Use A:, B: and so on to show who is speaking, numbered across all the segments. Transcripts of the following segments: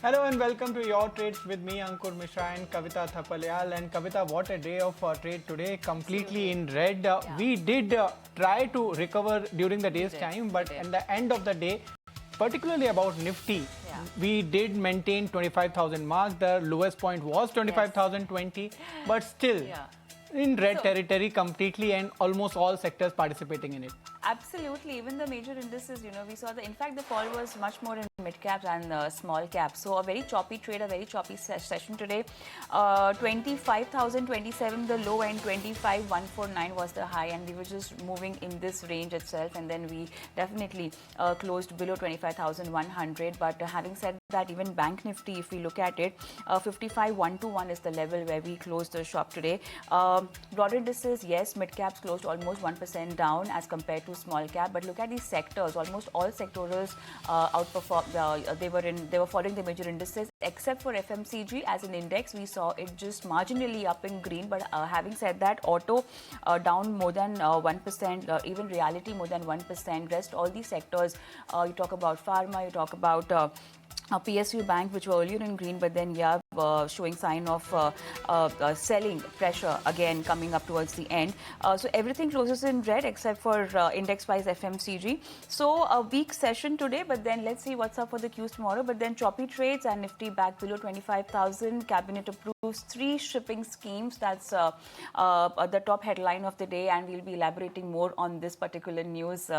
A: Hello and welcome to Your Trades with me, Ankur Mishra and Kavita Thapalyal. And Kavita, what a day of trade today, completely in red. We did try to recover during the day's time, but at the end of the day, particularly about Nifty, we did maintain 25,000 mark. The lowest point was 25,020, but still in red territory completely, and almost all sectors participating in it.
B: Absolutely. Even the major indices, we saw in fact, the fall was much more in mid caps and small caps. So a very choppy trade, a very choppy session today. 25,027 the low and 25,149 was the high, and we were just moving in this range itself. And then we definitely closed below 25,100. But having said that, even Bank Nifty, if we look at it, 55,121 is the level where we closed the shop today. Broader indices, yes, mid caps closed almost 1% down as compared to small cap, but look at these sectors. Almost all sectorals outperformed. They were following the major indices, except for FMCG as an index. We saw it just marginally up in green. But having said that, auto down more than 1%, even reality more than 1%. Rest all these sectors. You talk about pharma, you talk about PSU Bank, which were earlier in green, but then showing sign of selling pressure again coming up towards the end. So everything closes in red except for index-wise FMCG. So a weak session today, but then let's see what's up for the Qs tomorrow. But then choppy trades and Nifty back below 25,000. Cabinet approves 3 shipping schemes. That's the top headline of the day, and we'll be elaborating more on this particular news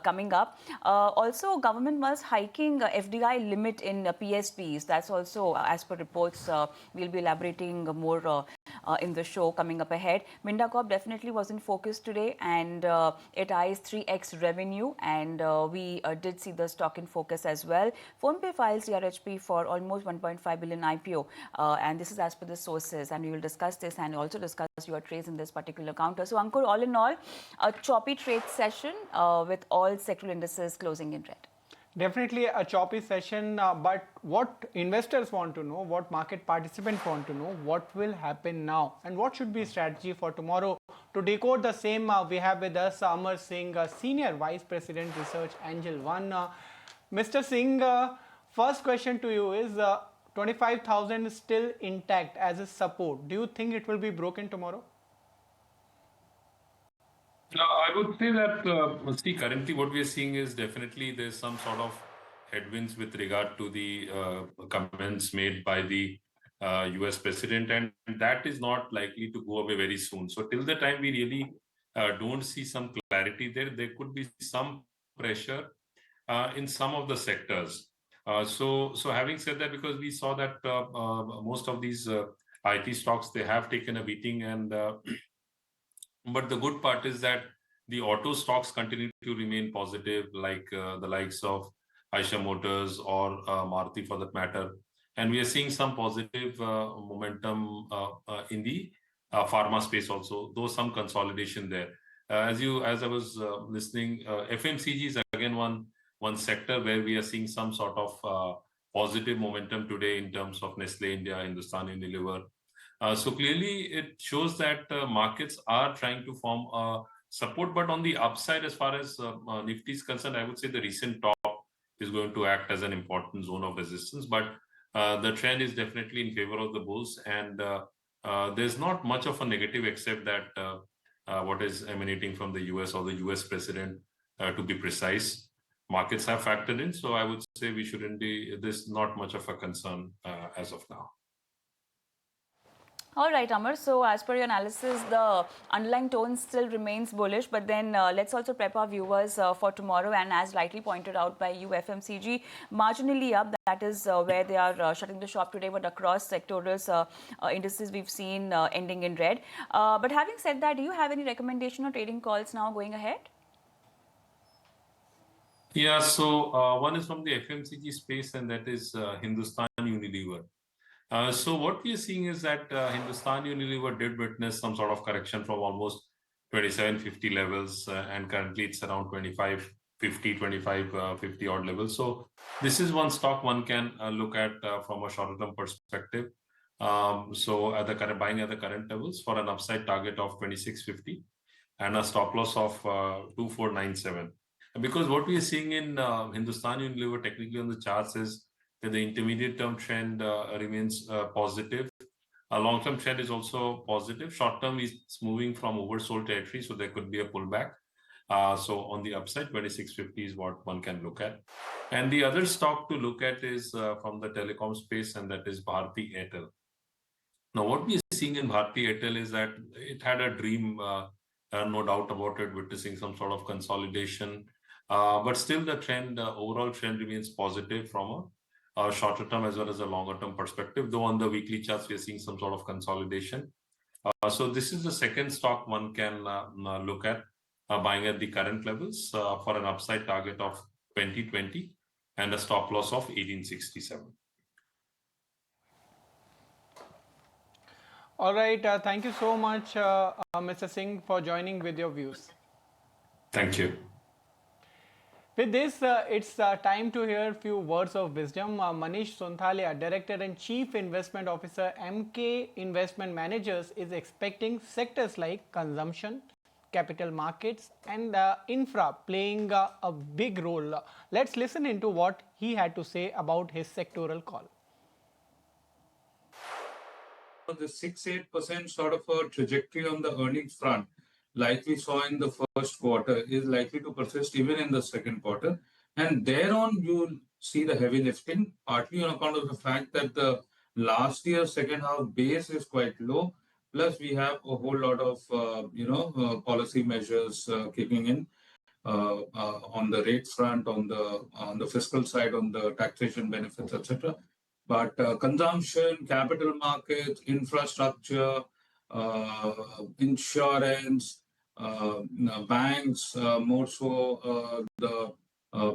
B: coming up. Also, government was hiking FDI limit in PSPs. That's also as per reports. We'll be elaborating more in the show coming up ahead. Minda Corp definitely was in focus today, and it eyes 3x revenue, and we did see the stock in focus as well. PhonePe files DRHP for almost 1.5 billion IPO, and this is as per the sources, and we will discuss this and also discuss your trades in this particular counter. So Ankur, all in all, a choppy trade session with all sectoral indices closing in red.
A: Definitely a choppy session, but what investors want to know, what market participants want to know, what will happen now and what should be strategy for tomorrow. To decode the same, we have with us Amar Singh, Senior Vice President Research, Angel One. Mr. Singh, first question to you is 25,000 is still intact as a support. Do you think it will be broken tomorrow?
C: I would say that, currently what we are seeing is definitely there's some sort of headwinds with regard to the comments made by the US president, and that is not likely to go away very soon. So till the time we really don't see some clarity there could be some pressure in some of the sectors. So having said that, because we saw that most of these IT stocks, they have taken a beating, and but the good part is that the auto stocks continue to remain positive, like the likes of Aisha Motors or Maruti for that matter. And we are seeing some positive momentum in the pharma space also, though some consolidation there. As I was listening, FMCG is again one sector where we are seeing some sort of positive momentum today in terms of Nestle India, Hindustan Unilever. So clearly, it shows that markets are trying to form a support, but on the upside, as far as Nifty is concerned, I would say the recent top is going to act as an important zone of resistance. But the trend is definitely in favor of the bulls, and there's not much of a negative except that what is emanating from the US or the US president, to be precise. Markets have factored in, so I would say we shouldn't be. There's not much of a concern as of now.
B: All right, Amar. So as per your analysis, the underlying tone still remains bullish, but then let's also prep our viewers for tomorrow. And as rightly pointed out by you, FMCG marginally up. That is where they are shutting the shop today, but across sectorals indices we've seen ending in red. But having said that, do you have any recommendation or trading calls now going ahead?
C: Yeah, so one is from the FMCG space, and that is Hindustan Unilever. So what we are seeing is that Hindustan Unilever did witness some sort of correction from almost 2750 levels, and currently it's around 2550, 2550 odd levels. So this is one stock one can look at from a shorter term perspective. So at the current buying at the current levels for an upside target of 2650 and a stop loss of 2497. Because what we are seeing in Hindustan Unilever technically on the charts is The intermediate term trend remains positive. A long-term trend is also positive. Short-term is moving from oversold territory, so there could be a pullback. So on the upside, 2650 is what one can look at. And the other stock to look at is from the telecom space, and that is Bharti Airtel. Now, what we are seeing in Bharti Airtel is that it had a dream, no doubt about it, witnessing some sort of consolidation. But still, the trend, overall trend remains positive from a shorter term as well as a longer term perspective, though on the weekly charts, we are seeing some sort of consolidation. So this is the second stock one can look at buying at the current levels for an upside target of 2020 and a stop loss of 1867.
A: All right. Thank you so much, Mr. Singh, for joining with your views.
C: Thank you.
A: With this, it's time to hear a few words of wisdom. Manish Sonthalia, Director and Chief Investment Officer, MK Investment Managers, is expecting sectors like consumption, capital markets, and infra playing a big role. Let's listen into what he had to say about his sectoral call.
D: The 6-8% sort of a trajectory on the earnings front, like we saw in the first quarter, is likely to persist even in the second quarter. And thereon, you'll see the heavy lifting, partly on account of the fact that the last year's second half base is quite low. Plus, we have a whole lot of policy measures kicking in on the rate front, on the fiscal side, on the taxation benefits, etc. But consumption, capital markets, infrastructure, insurance, banks, more so the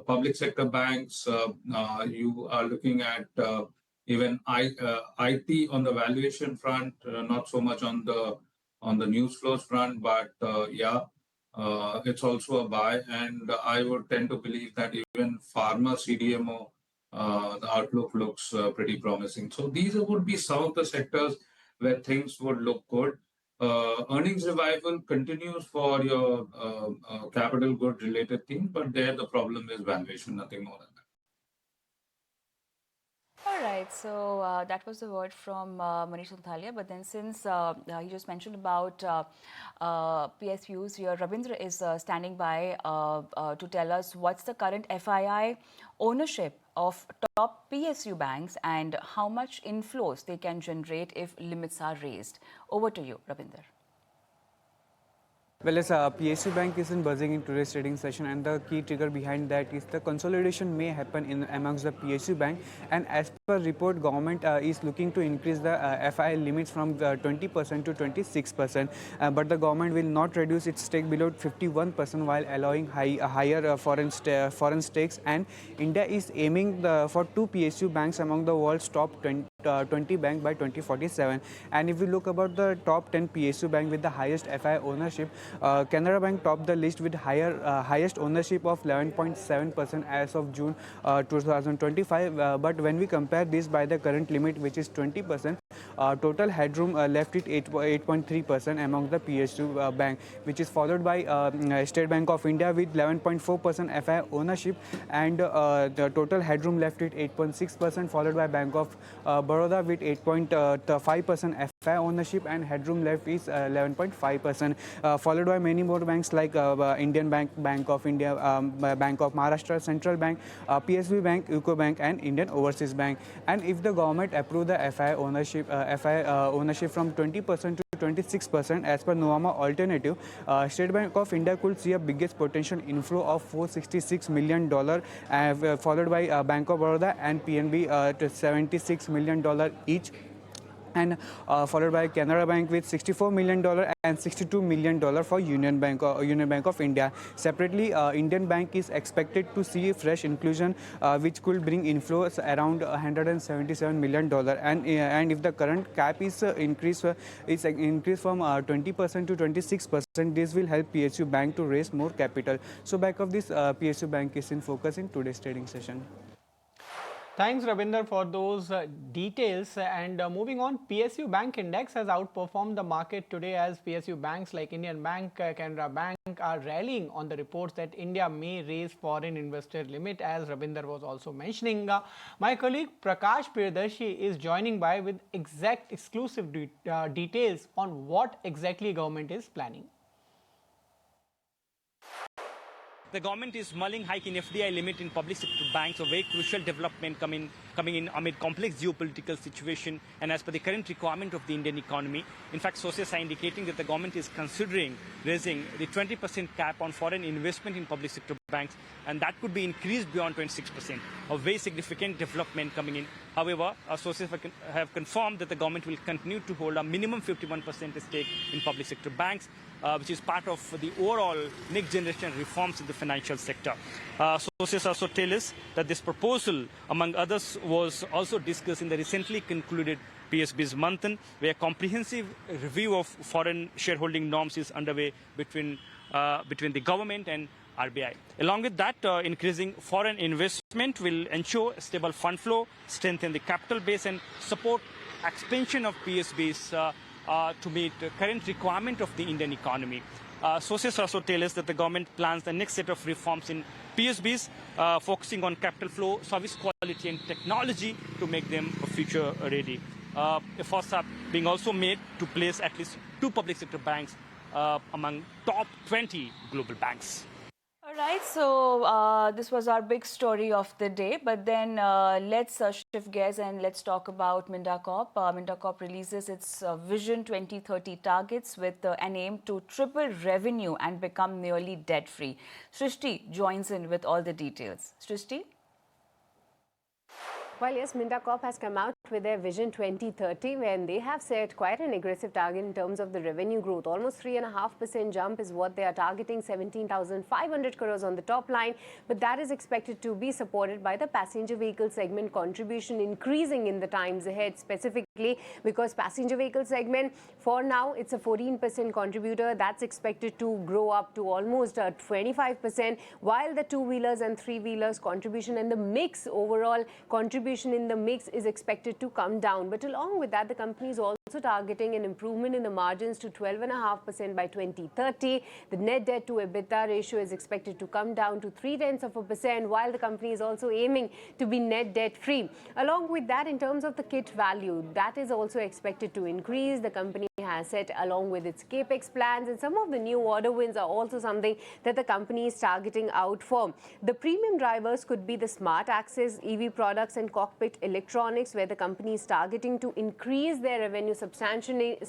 D: public sector banks, you are looking at even IT on the valuation front, not so much on the news flows front, but it's also a buy. And I would tend to believe that even pharma, CDMO, the outlook looks pretty promising. So these would be some of the sectors where things would look good. Earnings revival continues for your capital good related things, but there the problem is valuation, nothing more than that.
B: All right, so that was the word from Manish Sonthalia. But then since you just mentioned about PSUs here, Ravindra is standing by to tell us what's the current FII ownership of top PSU banks and how much inflows they can generate if limits are raised. Over to you, Ravindra.
E: Well, as PSU Bank isn't buzzing in today's trading session, and the key trigger behind that is the consolidation may happen amongst the PSU Bank. And as per report, government is looking to increase the FI limits from 20% to 26%. But the government will not reduce its stake below 51% while allowing higher foreign stakes. And India is aiming for 2 PSU banks among the world's top 20 bank by 2047. And if we look about the top 10 PSU bank with the highest FI ownership, Canara Bank topped the list with highest ownership of 11.7% as of June 2025. But when we compare this by the current limit, which is 20%, total headroom left it 8.3% among the PSU bank, which is followed by State Bank of India with 11.4% FI ownership, and the total headroom left it 8.6%, followed by Bank of Baroda with 8.5% FI ownership, and headroom left is 11.5%, followed by many more banks like Indian Bank, Bank of India, Bank of Maharashtra, Central Bank, PSB Bank, UCO Bank, and Indian Overseas Bank. And if the government approve the FI ownership from 20% to 26% as per Novama alternative, State Bank of India could see a biggest potential inflow of $466 million, followed by Bank of Baroda and PNB to $76 million each, and followed by Canara Bank with $64 million and $62 million for Union Bank of India. Separately, Indian Bank is expected to see fresh inclusion, which could bring inflows around $177 million. And if the current cap is increased from 20% to 26%, this will help PSU Bank to raise more capital. So back of this, PSU Bank is in focus in today's trading session.
A: Thanks, Rabinder, for those details. And moving on, PSU Bank Index has outperformed the market today as PSU banks like Indian Bank, Canara Bank are rallying on the reports that India may raise foreign investor limit, as Rabinder was also mentioning. My colleague Prakash Priyadarshi is joining by with exact exclusive details on what exactly government is planning.
F: The government is mulling hike in FDI limit in public sector banks, a very crucial development coming in amid complex geopolitical situation and as per the current requirement of the Indian economy. In fact, sources are indicating that the government is considering raising the 20% cap on foreign investment in public sector banks, and that could be increased beyond 26%, a very significant development coming in. However, our sources have confirmed that the government will continue to hold a minimum 51% stake in public sector banks, which is part of the overall next generation reforms in the financial sector. Sources also tell us that this proposal, among others, was also discussed in the recently concluded PSB's Manthan, where a comprehensive review of foreign shareholding norms is underway between the government and RBI. Along with that, increasing foreign investment will ensure stable fund flow, strengthen the capital base, and support expansion of PSBs to meet the current requirement of the Indian economy. Sources also tell us that the government plans the next set of reforms in PSBs, focusing on capital flow, service quality, and technology to make them future ready. Efforts are being also made to place at least 2 public sector banks among top 20 global banks.
B: All right, so this was our big story of the day, but then let's shift gears and let's talk about Minda Corp. Minda Corp releases its Vision 2030 targets with an aim to triple revenue and become nearly debt-free. Srishti joins in with all the details. Srishti?
G: Well, yes, Minda Corp has come out with their Vision 2030, when they have set quite an aggressive target in terms of the revenue growth. Almost 3.5% jump is what they are targeting, 17,500 crores on the top line. But that is expected to be supported by the passenger vehicle segment contribution increasing in the times ahead, specifically because passenger vehicle segment, for now, it's a 14% contributor. That's expected to grow up to almost 25%, while the two-wheelers and three-wheelers contribution and the mix overall contribution in the mix is expected to come down. But along with that, the company is also targeting an improvement in the margins to 12.5% by 2030. The net debt to EBITDA ratio is expected to come down to 0.3%, while the company is also aiming to be net debt free. Along with that, in terms of the kit value, that is also expected to increase. The company has set along with its capex plans, and some of the new order wins are also something that the company is targeting out for. The premium drivers could be the smart access, EV products, and cockpit electronics, where the company is targeting to increase their revenue substantially,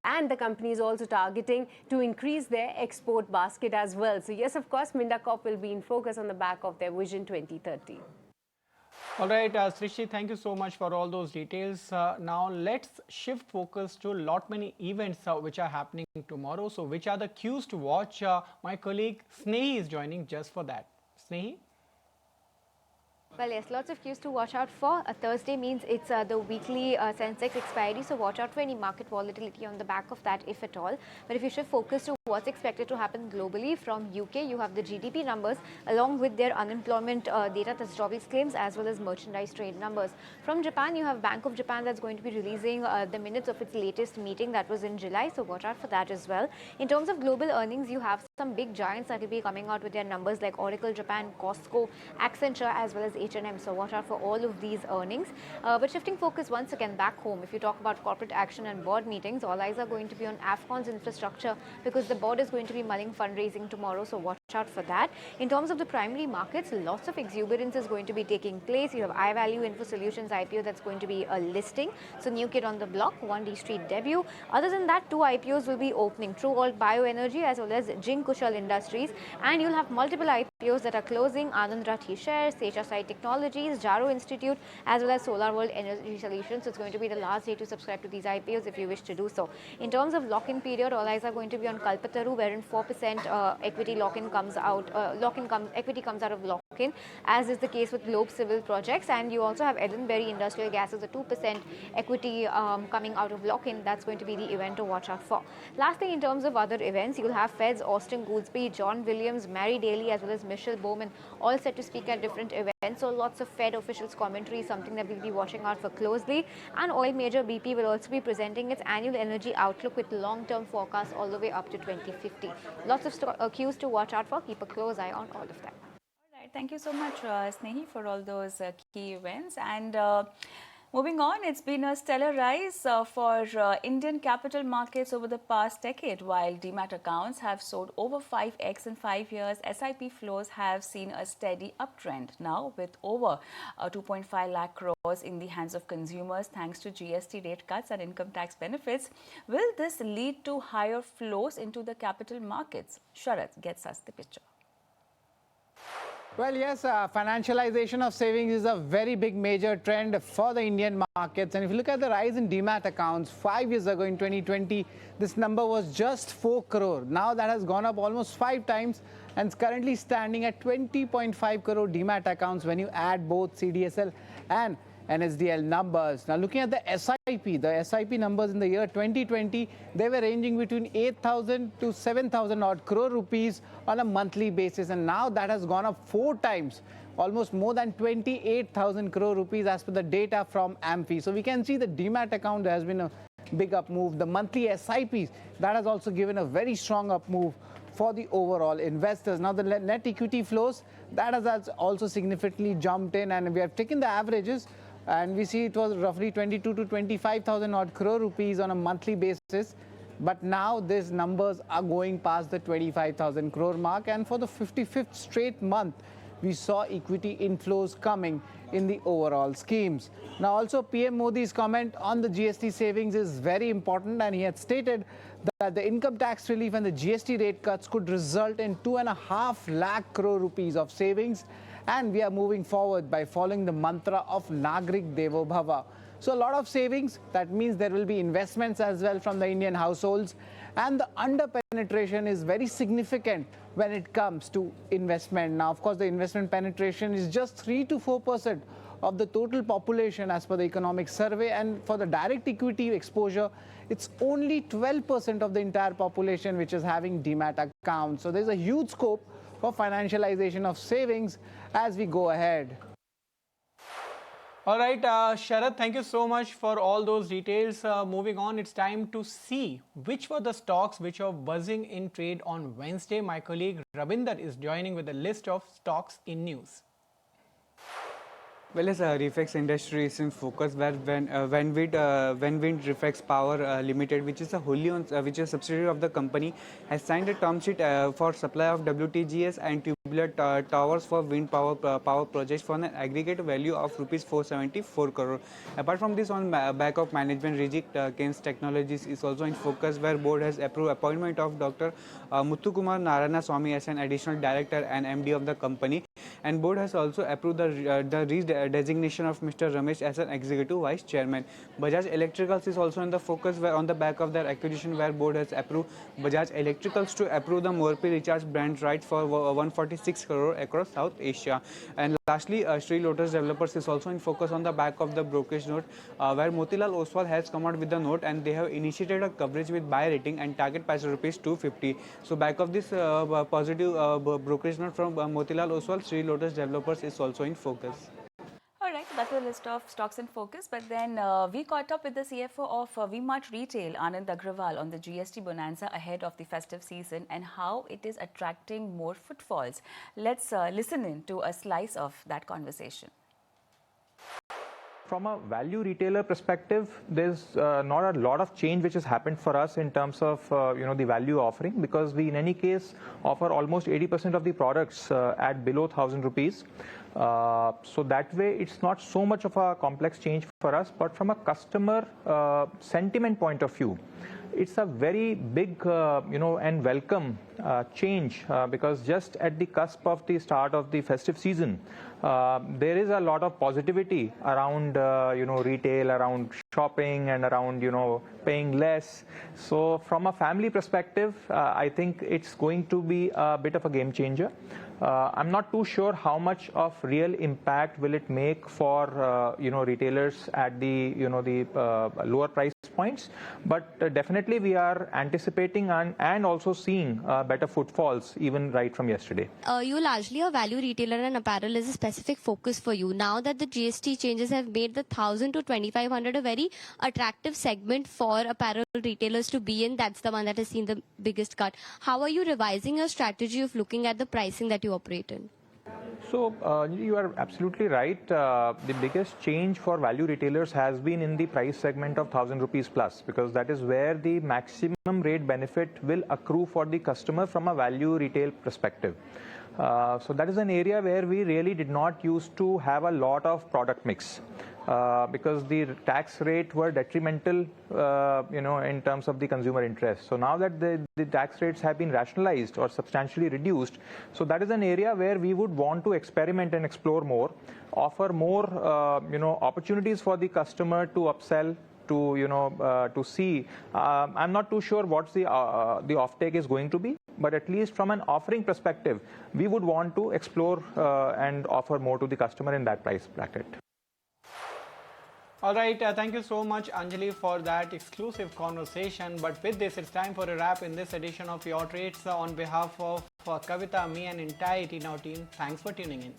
G: and the company is also targeting to increase their export basket as well. So yes, of course, Minda Corp will be in focus on the back of their Vision 2030.
A: All right, Srishti, thank you so much for all those details. Now let's shift focus to lot many events which are happening tomorrow. So which are the cues to watch? My colleague Snehi is joining just for that. Snehi?
H: Well, yes, lots of cues to watch out for. Thursday means it's the weekly Sensex expiry, so watch out for any market volatility on the back of that, if at all. But if you shift focus to what's expected to happen globally, from UK, you have the GDP numbers along with their unemployment data, that's jobs claims, as well as merchandise trade numbers. From Japan, you have Bank of Japan that's going to be releasing the minutes of its latest meeting that was in July, so watch out for that as well. In terms of global earnings, you have some big giants that will be coming out with their numbers like Oracle Japan, Costco, Accenture, as well as H&M. So watch out for all of these earnings. But shifting focus once again back home, if you talk about corporate action and board meetings, all eyes are going to be on Afcon's infrastructure, because the board is going to be mulling fundraising tomorrow. So watch out for that. In terms of the primary markets, lots of exuberance is going to be taking place. You have iValue Info Solutions IPO that's going to be a listing. So new kid on the block, 1D Street debut. Other than that, 2 IPOs will be opening, True Alt Bioenergy as well as Jing Kushal Industries. And you'll have multiple IPOs that are closing, Anand Rathi Shares, Secha Sai Technologies, Jaro Institute, as well as Solar World Energy Solutions. So it's going to be the last day to subscribe to these IPOs if you wish to do so. In terms of lock-in period, all eyes are going to be on Kalpataru, wherein 4% equity lock-in comes out, equity comes out of lock-in. in, as is the case with Globe Civil Projects. And you also have Edenberry Industrial Gases, a 2% equity coming out of lock-in. That's going to be the event to watch out for. Lastly, in terms of other events, you'll have Feds, Austin Goolsbee, John Williams, Mary Daly, as well as Michelle Bowman, all set to speak at different events. So lots of Fed officials' commentary, something that we'll be watching out for closely. And oil major BP will also be presenting its annual energy outlook with long-term forecasts all the way up to 2050. Lots of cues to watch out for. Keep a close eye on all of them.
B: All right, thank you so much, Snehi, for all those key events. And moving on, it's been a stellar rise for Indian capital markets over the past decade. While demat accounts have soared over 5x in 5 years, SIP flows have seen a steady uptrend. Now, with over 2.5 lakh crores in the hands of consumers thanks to GST rate cuts and income tax benefits, will this lead to higher flows into the capital markets? Sharath gets us the picture.
A: Well, yes, financialization of savings is a very big major trend for the Indian markets. And if you look at the rise in demat accounts, 5 years ago in 2020, this number was just 4 crore. Now that has gone up almost 5 times and is currently standing at 20.5 crore demat accounts when you add both CDSL and NSDL numbers. Now looking at the SIP numbers in the year 2020, they were ranging between 8,000 to 7,000 odd crore rupees on a monthly basis, and now that has gone up 4 times, almost more than 28,000 crore rupees as per the data from AMFI. So we can see the demat account, there has been a big up move. The monthly SIPs, that has also given a very strong up move for the overall investors. Now the net equity flows, that has also significantly jumped in, and we have taken the averages and we see it was roughly 22 to 25,000 odd crore rupees on a monthly basis. But now these numbers are going past the 25,000 crore mark, and for the 55th straight month, we saw equity inflows coming in the overall schemes. Now also PM Modi's comment on the GST savings is very important, and he had stated that the income tax relief and the GST rate cuts could result in 2.5 lakh crore rupees of savings. And we are moving forward by following the mantra of Nagrik Devo Bhava. So a lot of savings, that means there will be investments as well from the Indian households. And the under-penetration is very significant when it comes to investment. Now, of course, the investment penetration is just 3 to 4% of the total population as per the economic survey. And for the direct equity exposure, it's only 12% of the entire population which is having demat accounts. So there's a huge scope for financialization of savings as we go ahead. All right, Sharath, thank you so much for all those details. Moving on, it's time to see which were the stocks which are buzzing in trade on Wednesday. My colleague Rabinder is joining with a list of stocks in news.
E: Well, as Reflex industry is in focus, where when Wind Reflex Power Limited, which is a wholly owned, which is a subsidiary of the company, has signed a term sheet for supply of WTGS and tubular towers for wind power projects for an aggregate value of rupees 474 crore. Apart from this, on back of management, Reject Keynes Technologies is also in focus, where board has approved appointment of Dr. Muthukumar Narayana Swamy as an additional director and MD of the company, and board has also approved the designation of Mr. Ramesh as an executive vice chairman. Bajaj Electricals is also in the focus, where on the back of their acquisition, where board has approved Bajaj Electricals to approve the Morphe Recharge brand right for 146 crore across South Asia. And lastly, Sri Lotus Developers is also in focus on the back of the brokerage note, where Motilal Oswal has come out with the note, and they have initiated a coverage with buy rating and target price of rupees 250. So back of this positive brokerage note from Motilal Oswal, Sri Lotus Developers is also in focus.
B: All right, that's the list of stocks in focus. But then we caught up with the CFO of V-Mart Retail, Anand Agrawal, on the GST bonanza ahead of the festive season and how it is attracting more footfalls. Let's listen in to a slice of that conversation.
I: From a value retailer perspective, there's not a lot of change which has happened for us in terms of the value offering, because we in any case offer almost 80% of the products at below 1,000 rupees. So that way it's not so much of a complex change for us, but from a customer sentiment point of view, it's a very big and welcome change because just at the cusp of the start of the festive season, there is a lot of positivity around retail, around shopping, and around paying less. So from a family perspective, I think it's going to be a bit of a game changer. I'm not too sure how much of real impact will it make for retailers at the lower price points, but definitely we are anticipating and also seeing better footfalls even right from yesterday.
J: You're largely a value retailer and apparel is a specific focus for you. Now that the GST changes have made the 1,000 to 2,500 a very attractive segment for apparel retailers to be in, that's the one that has seen the biggest cut. How are you revising your strategy of looking at the pricing that you operate in?
I: So you are absolutely right. The biggest change for value retailers has been in the price segment of 1,000 rupees plus, because that is where the maximum rate benefit will accrue for the customer from a value retail perspective. So that is an area where we really did not used to have a lot of product mix. Because the tax rate were detrimental, in terms of the consumer interest. So now that the tax rates have been rationalized or substantially reduced, so that is an area where we would want to experiment and explore more, offer more, opportunities for the customer to upsell, to see. I'm not too sure what the offtake is going to be, but at least from an offering perspective, we would want to explore and offer more to the customer in that price bracket.
A: All right, thank you so much, Anjali, for that exclusive conversation. But with this, it's time for a wrap in this edition of Your Trades. On behalf of Kavita, me and entire Now team, thanks for tuning in.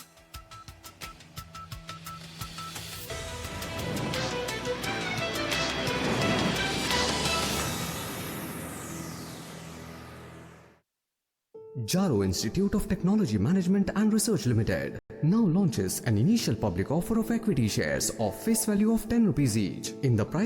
K: Jaro Institute of Technology Management and Research Limited now launches an initial public offer of equity shares of face value of 10 rupees each in the price